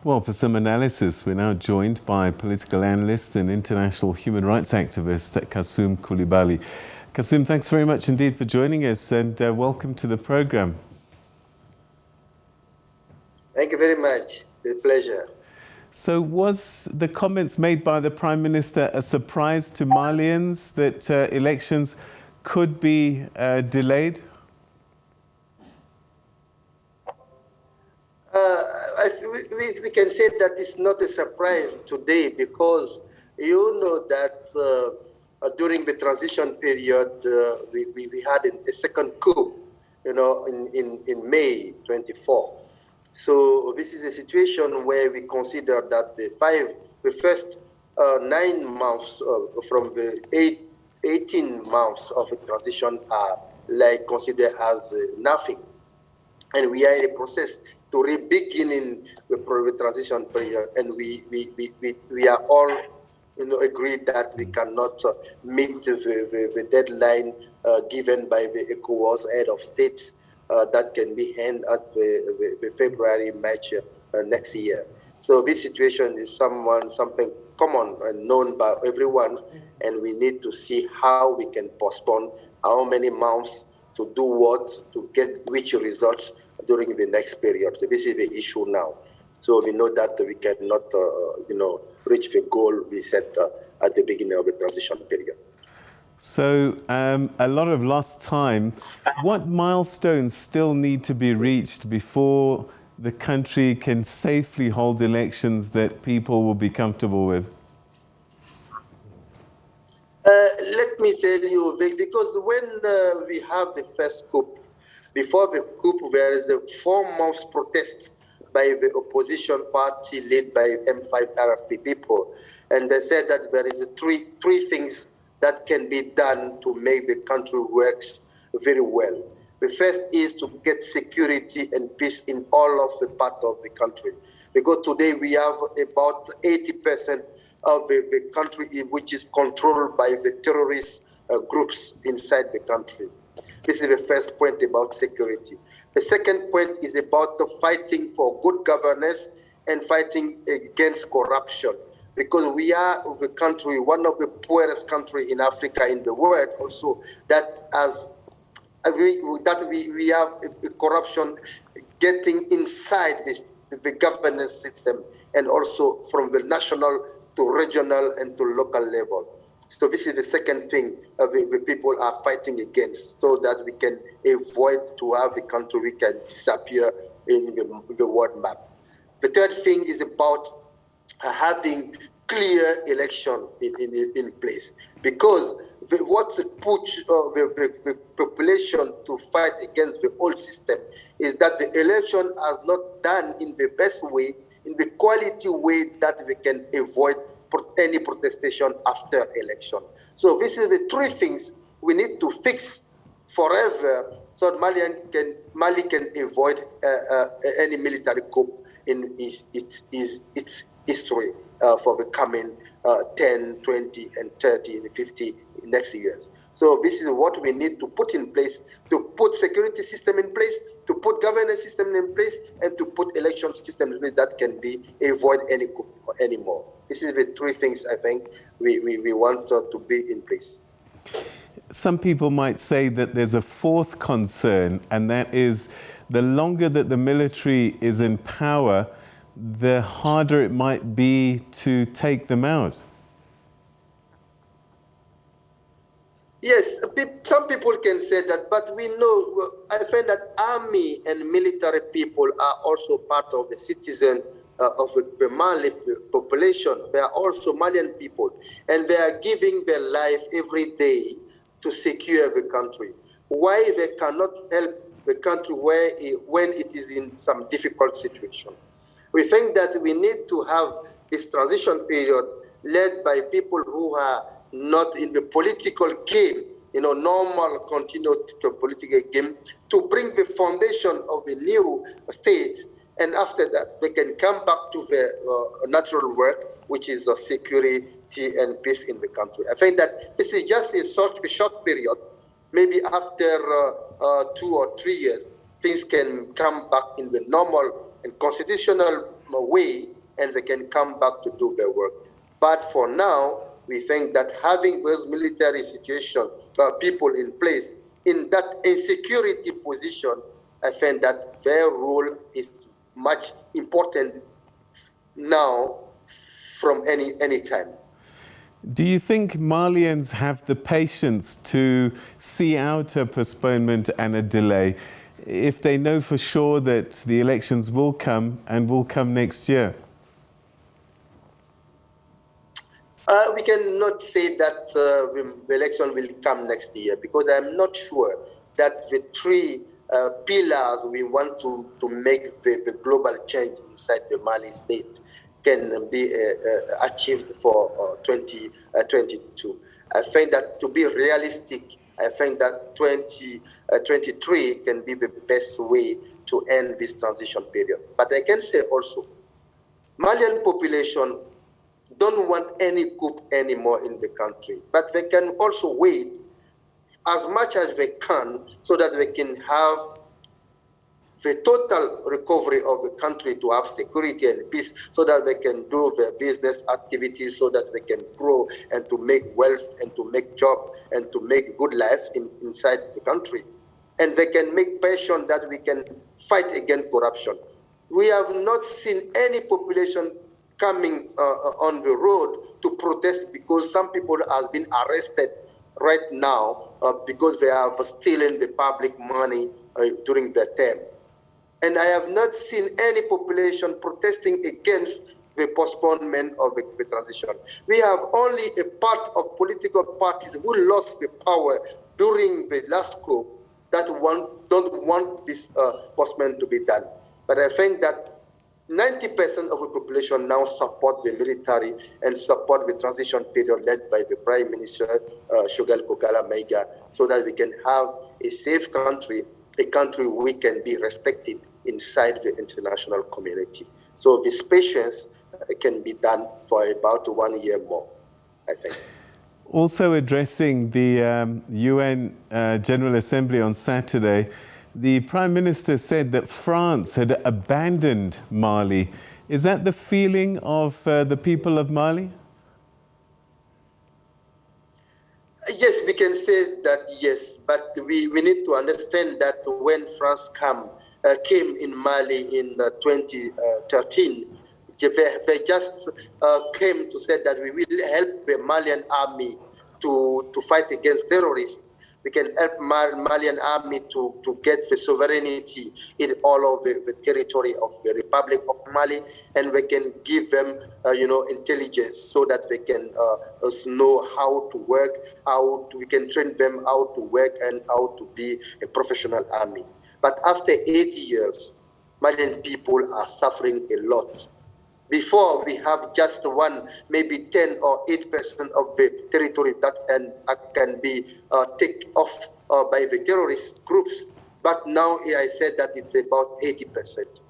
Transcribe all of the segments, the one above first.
Well, for some analysis, we're now joined by political analyst and international human rights activist Kassoum Coulibaly. Kassoum, thanks very much indeed for joining us, and welcome to the program. Thank you very much. It's a pleasure. So was the comments made by the Prime Minister a surprise to Malians that elections could be delayed? We can say that it's not a surprise today because you know that during the transition period, we had a second coup, in May 24. So this is a situation where we consider that the first 9 months from the 18 months of the transition are considered as nothing. And we are in a process to re-begin in the transition period, and we are all agreed that we cannot meet the deadline given by the ECOWAS head of states that can be held at the February match next year. So this situation is something common and known by everyone, and we need to see how we can postpone, how many months to do what, to get which results during the next period. So this is the issue now. So we know that we cannot, reach the goal we set at the beginning of the transition period. So a lot of lost time. What milestones still need to be reached before the country can safely hold elections that people will be comfortable with? Let me tell you, because when we have the first coup, before the coup, there is a 4 months protest by the opposition party led by M5 RFP people. And they said that there is three things that can be done to make the country work very well. The first is to get security and peace in all of the part of the country. Because today we have about 80% of the country which is controlled by the terrorist groups inside the country. This is the first point about security. The second point is about the fighting for good governance and fighting against corruption. Because we are the country, one of the poorest countries in Africa, in the world also, that we have a corruption getting inside the governance system, and also from the national to regional and to local level. So this is the second thing the people are fighting against, so that we can avoid to have the country we can disappear in the world map. The third thing is about having clear election in place, because what push the population to fight against the old system is that the election are not done in the best way, in the quality way that we can avoid any protestation after election. So this is the 3 things we need to fix forever, so that Mali can avoid any military coup in its history for the coming 10, 20, and 30, and 50 next years. So this is what we need to put in place, to put security system in place, to put governance system in place, and to put election system in place that can be avoid any coup anymore. This is the 3 things I think we want to be in place. Some people might say that there's a 4th concern, and that is the longer that the military is in power, the harder it might be to take them out. Yes, some people can say that, but we know, I find that army and military people are also part of the citizen of the Mali population. They are also Malian people, and they are giving their life every day to secure the country. Why they cannot help the country when it is in some difficult situation? We think that we need to have this transition period led by people who are not in the political game, normal continued political game, to bring the foundation of a new state. And after that, they can come back to the natural work, which is security and peace in the country. I think that this is just a short period. Maybe after 2 or 3 years, things can come back in the normal and constitutional way and they can come back to do their work. But for now, we think that having those military situation people in place in that insecurity position, I think that their role is much important now from any time. Do you think Malians have the patience to see out a postponement and a delay if they know for sure that the elections will come and will come next year? We cannot say that the election will come next year, because I'm not sure that the three pillars we want to make the global change inside the Mali state can be achieved for 2022. I think that to be realistic, I think that 2023 can be the best way to end this transition period. But I can say also, Malian population don't want any coup anymore in the country, but they can also wait as much as they can so that they can have the total recovery of the country, to have security and peace, so that they can do their business activities, so that they can grow and to make wealth and to make job and to make good life inside the country. And they can make passion that we can fight against corruption. We have not seen any population coming on the road to protest because some people have been arrested right now because they are stealing the public money during their term. And I have not seen any population protesting against the postponement of the transition. We have only a part of political parties who lost the power during the last coup that don't want this postponement to be done. But I think that 90% of the population now support the military and support the transition period led by the Prime Minister, Choguel, Kokalla, Maiga, so that we can have a safe country, a country we can be respected inside the international community. So this patience can be done for about 1 year more, I think. Also addressing the UN General Assembly on Saturday, the Prime Minister said that France had abandoned Mali. Is that the feeling of the people of Mali? Yes, we can say that, yes, but we need to understand that when France came in Mali in 2013, they just came to say that we will help the Malian army to fight against terrorists. We can help Malian army to get the sovereignty in all of the territory of the Republic of Mali, and we can give them, intelligence so that they can know how to work, we can train them how to work and how to be a professional army. But after 80 years, Malian people are suffering a lot. Before, we have just maybe 10 or 8% of the territory that can be taken off by the terrorist groups. But now I said that it's about 80%.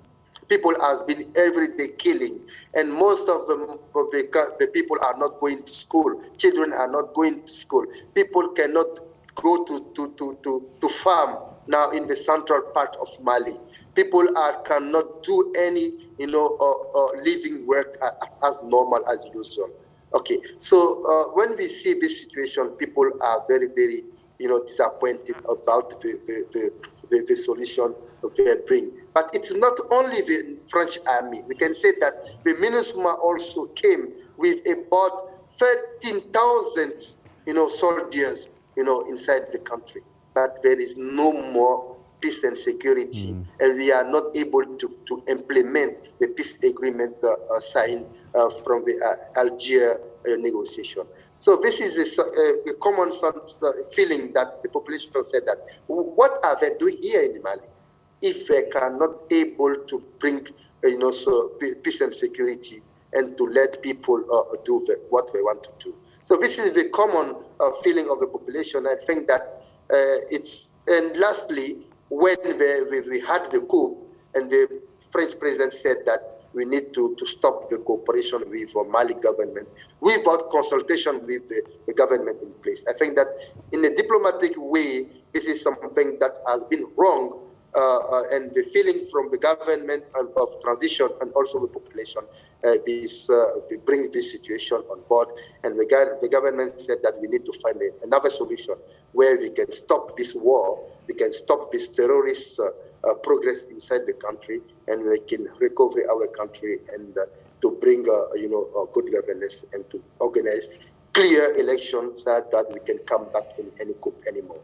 People have been everyday killing, and most of the people are not going to school. Children are not going to school. People cannot go to farm now in the central part of Mali. People cannot do any, living work as normal as usual. Okay, so when we see this situation, people are very, very, disappointed about the solution they bring. But it's not only the French army. We can say that the MINUSMA also came with about 13,000, soldiers, inside the country. But there is no more peace and security, and we are not able to implement the peace agreement signed from the Algiers negotiation. So this is a common feeling that the population said that, what are they doing here in Mali if they cannot able to bring peace and security and to let people do what they want to do? So this is the common feeling of the population. I think that and lastly, when we had the coup and the French president said that we need to stop the cooperation with the Mali government without consultation with the government in place. I think that in a diplomatic way, this is something that has been wrong, and the feeling from the government of transition and also the population bring this situation on board. And the government said that we need to find another solution where we can stop this war, we can stop this terrorist progress inside the country, and we can recover our country and to bring good governance and to organize clear elections so that we can come back in any coup anymore.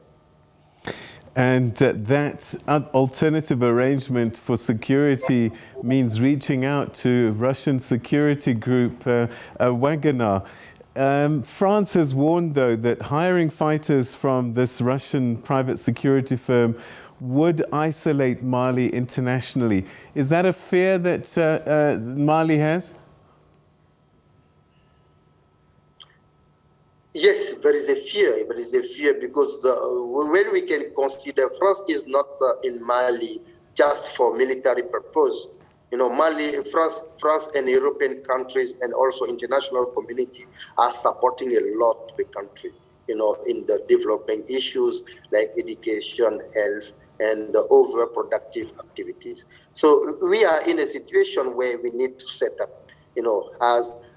And that alternative arrangement for security means reaching out to Russian security group Wagner. France has warned, though, that hiring fighters from this Russian private security firm would isolate Mali internationally. Is that a fear that Mali has? Yes, there is a fear. There is a fear because when we can consider France is not in Mali just for military purpose. Mali, France and European countries and also international community are supporting a lot the country, in the developing issues like education, health, and overproductive activities. So we are in a situation where we need to set up,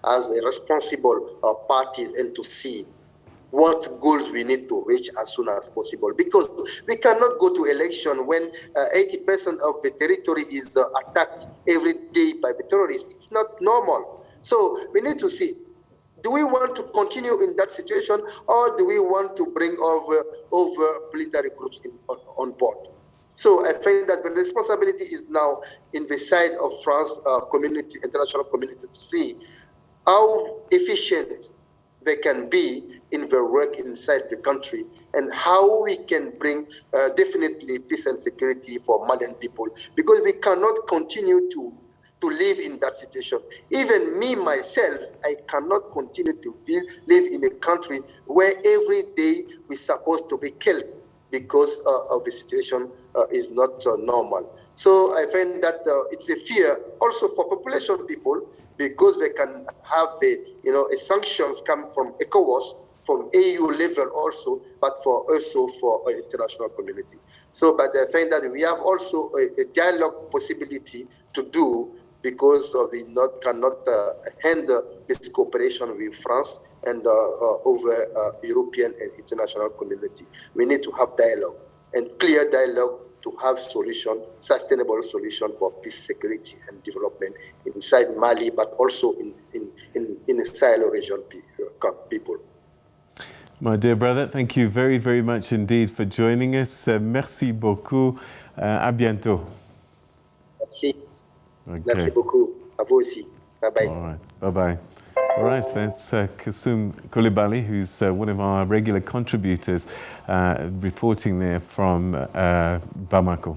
as a responsible parties and to see what goals we need to reach as soon as possible. Because we cannot go to election when 80% of the territory is attacked every day by the terrorists. It's not normal. So we need to see, do we want to continue in that situation, or do we want to bring over military groups on board? So I think that the responsibility is now in the side of France community, international community, to see how efficient they can be in their work inside the country and how we can bring definitely peace and security for Malian people, because we cannot continue to live in that situation. Even me, myself, I cannot continue to live in a country where every day we're supposed to be killed because of the situation is not normal. So I find that it's a fear also for population people, because they can have sanctions come from ECOWAS, from AU level also, but also for international community. So, but I find that we have also a dialogue possibility to do, because we cannot handle this cooperation with France and over European and international community. We need to have dialogue and clear dialogue to have sustainable solution for peace, security, and development inside Mali, but also in the Sahel region people. My dear brother, thank you very, very much indeed for joining us. Merci beaucoup. À bientôt. Merci. Okay. Merci beaucoup. À vous aussi. Bye-bye. All right. Bye-bye. All right, that's Kassoum Coulibaly, who's one of our regular contributors, reporting there from Bamako.